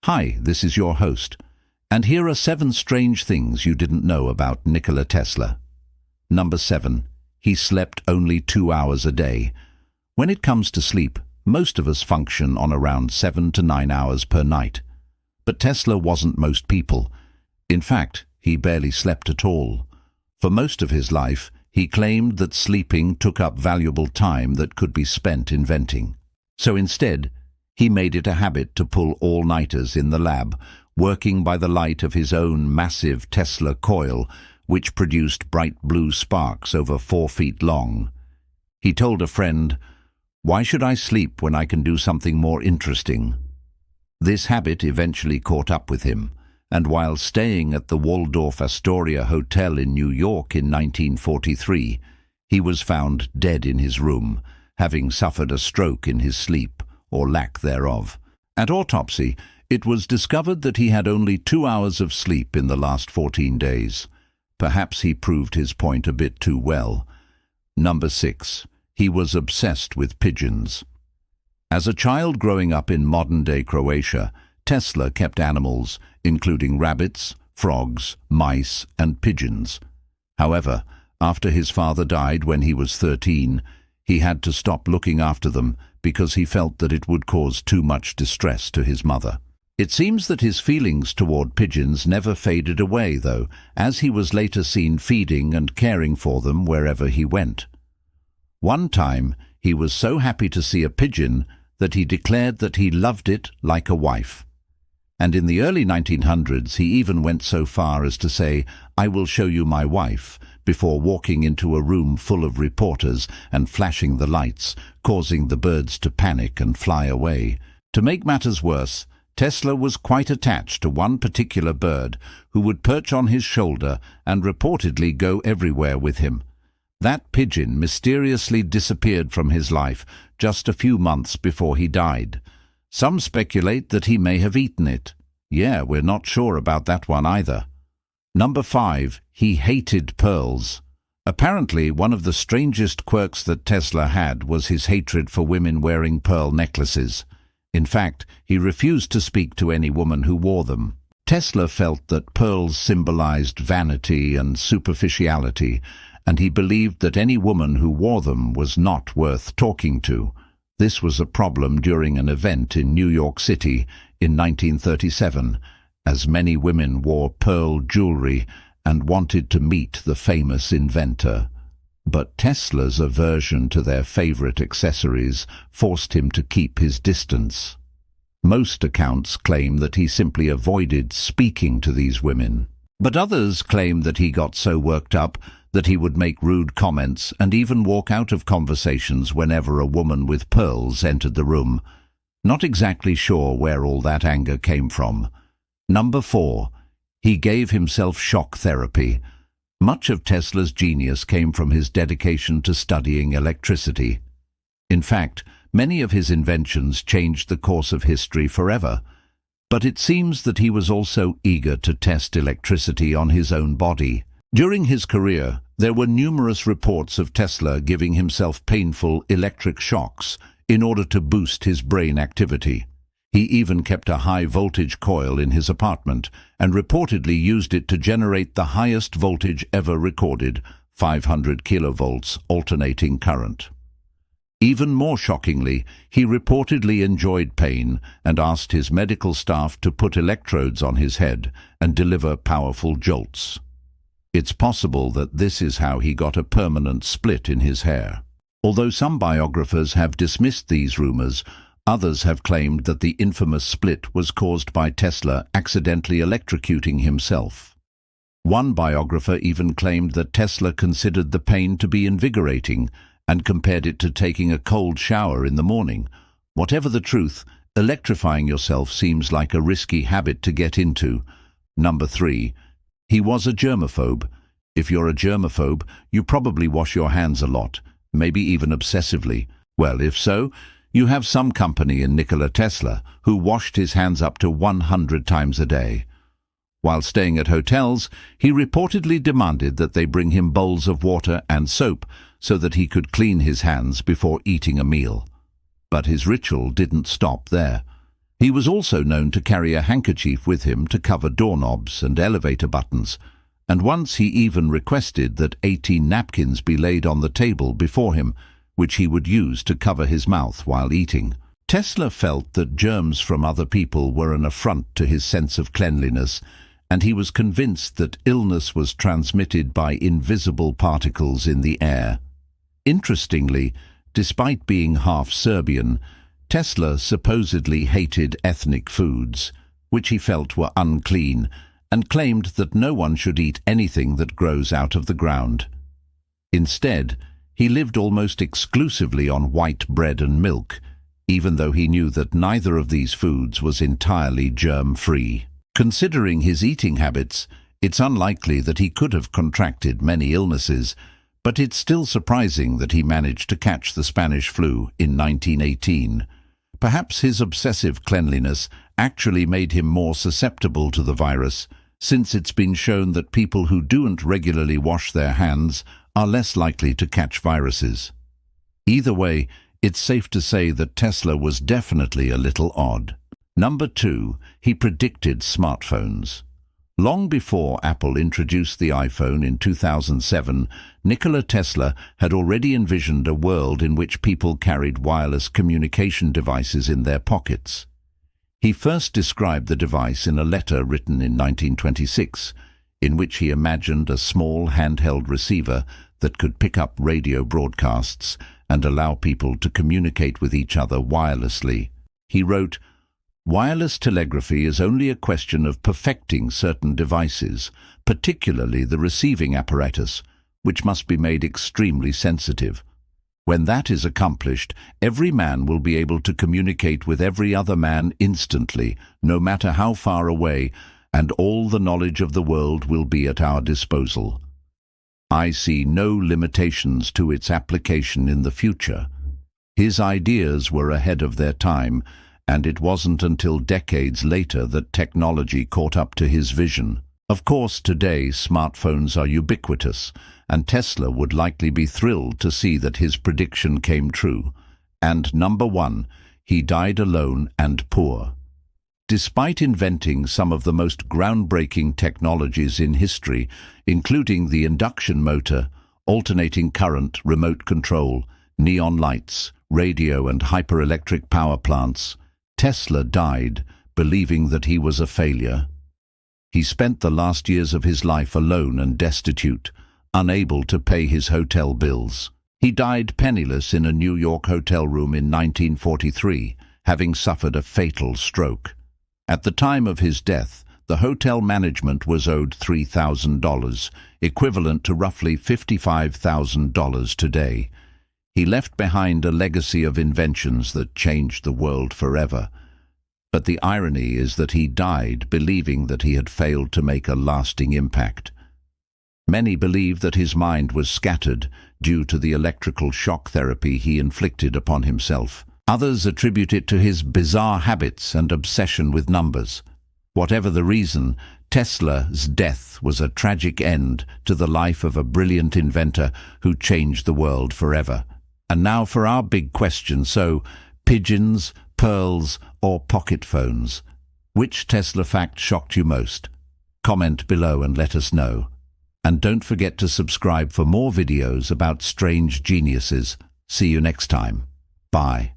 Hi, this is your host, and here are 7 strange things you didn't know about Nikola Tesla. Number 7. He slept only 2 hours a day. When it comes to sleep, most of us function on around 7 to 9 hours per night. But Tesla wasn't most people. In fact, he barely slept at all. For most of his life, he claimed that sleeping took up valuable time that could be spent inventing. So instead, he made it a habit to pull all-nighters in the lab, working by the light of his own massive Tesla coil, which produced bright blue sparks over 4 feet long. He told a friend, "Why should I sleep when I can do something more interesting?" This habit eventually caught up with him, and while staying at the Waldorf Astoria Hotel in New York in 1943, he was found dead in his room, having suffered a stroke in his sleep, or lack thereof. At autopsy, it was discovered that he had only 2 hours of sleep in the last 14 days. Perhaps he proved his point a bit too well. Number 6. He was obsessed with pigeons. As a child growing up in modern-day Croatia, Tesla kept animals, including rabbits, frogs, mice, and pigeons. However, after his father died when he was 13, he had to stop looking after them because he felt that it would cause too much distress to his mother. It seems that his feelings toward pigeons never faded away, though, as he was later seen feeding and caring for them wherever he went. One time, he was so happy to see a pigeon that he declared that he loved it like a wife. And in the early 1900s, he even went so far as to say, "I will show you my wife," before walking into a room full of reporters and flashing the lights, causing the birds to panic and fly away. To make matters worse, Tesla was quite attached to one particular bird who would perch on his shoulder and reportedly go everywhere with him. That pigeon mysteriously disappeared from his life just a few months before he died. Some speculate that he may have eaten it. Yeah, we're not sure about that one either. Number 5. He hated pearls. Apparently, one of the strangest quirks that Tesla had was his hatred for women wearing pearl necklaces. In fact, he refused to speak to any woman who wore them. Tesla felt that pearls symbolized vanity and superficiality, and he believed that any woman who wore them was not worth talking to. This was a problem during an event in New York City in 1937, as many women wore pearl jewelry and wanted to meet the famous inventor. But Tesla's aversion to their favorite accessories forced him to keep his distance. Most accounts claim that he simply avoided speaking to these women. But others claim that he got so worked up that he would make rude comments and even walk out of conversations whenever a woman with pearls entered the room. Not exactly sure where all that anger came from. Number 4. He gave himself shock therapy. Much of Tesla's genius came from his dedication to studying electricity. In fact, many of his inventions changed the course of history forever. But it seems that he was also eager to test electricity on his own body. During his career, there were numerous reports of Tesla giving himself painful electric shocks in order to boost his brain activity. He even kept a high-voltage coil in his apartment and reportedly used it to generate the highest voltage ever recorded, 500 kilovolts alternating current. Even more shockingly, he reportedly enjoyed pain and asked his medical staff to put electrodes on his head and deliver powerful jolts. It's possible that this is how he got a permanent split in his hair. Although some biographers have dismissed these rumors, others have claimed that the infamous split was caused by Tesla accidentally electrocuting himself. One biographer even claimed that Tesla considered the pain to be invigorating and compared it to taking a cold shower in the morning. Whatever the truth, electrifying yourself seems like a risky habit to get into. Number 3. He was a germaphobe. If you're a germaphobe, you probably wash your hands a lot, maybe even obsessively. Well, if so, you have some company in Nikola Tesla, who washed his hands up to 100 times a day. While staying at hotels, he reportedly demanded that they bring him bowls of water and soap so that he could clean his hands before eating a meal. But his ritual didn't stop there. He was also known to carry a handkerchief with him to cover doorknobs and elevator buttons, and once he even requested that 18 napkins be laid on the table before him, which he would use to cover his mouth while eating. Tesla felt that germs from other people were an affront to his sense of cleanliness, and he was convinced that illness was transmitted by invisible particles in the air. Interestingly, despite being half Serbian, Tesla supposedly hated ethnic foods, which he felt were unclean, and claimed that no one should eat anything that grows out of the ground. Instead, he lived almost exclusively on white bread and milk, even though he knew that neither of these foods was entirely germ-free. Considering his eating habits, it's unlikely that he could have contracted many illnesses, but it's still surprising that he managed to catch the Spanish flu in 1918. Perhaps his obsessive cleanliness actually made him more susceptible to the virus, since it's been shown that people who don't regularly wash their hands are less likely to catch viruses. Either way, it's safe to say that Tesla was definitely a little odd. Number 2, he predicted smartphones. Long before Apple introduced the iPhone in 2007, Nikola Tesla had already envisioned a world in which people carried wireless communication devices in their pockets. He first described the device in a letter written in 1926, in which he imagined a small handheld receiver that could pick up radio broadcasts and allow people to communicate with each other wirelessly. He wrote, "Wireless telegraphy is only a question of perfecting certain devices, particularly the receiving apparatus, which must be made extremely sensitive. When that is accomplished, every man will be able to communicate with every other man instantly, no matter how far away, and all the knowledge of the world will be at our disposal. I see no limitations to its application in the future." His ideas were ahead of their time, and it wasn't until decades later that technology caught up to his vision. Of course, today smartphones are ubiquitous, and Tesla would likely be thrilled to see that his prediction came true. And number 1, he died alone and poor. Despite inventing some of the most groundbreaking technologies in history, including the induction motor, alternating current, remote control, neon lights, radio and hyperelectric power plants, Tesla died believing that he was a failure. He spent the last years of his life alone and destitute, unable to pay his hotel bills. He died penniless in a New York hotel room in 1943, having suffered a fatal stroke. At the time of his death, the hotel management was owed $3,000, equivalent to roughly $55,000 today. He left behind a legacy of inventions that changed the world forever. But the irony is that he died believing that he had failed to make a lasting impact. Many believe that his mind was scattered due to the electrical shock therapy he inflicted upon himself. Others attribute it to his bizarre habits and obsession with numbers. Whatever the reason, Tesla's death was a tragic end to the life of a brilliant inventor who changed the world forever. And now for our big question. So, pigeons, pearls, or pocket phones? Which Tesla fact shocked you most? Comment below and let us know. And don't forget to subscribe for more videos about strange geniuses. See you next time. Bye.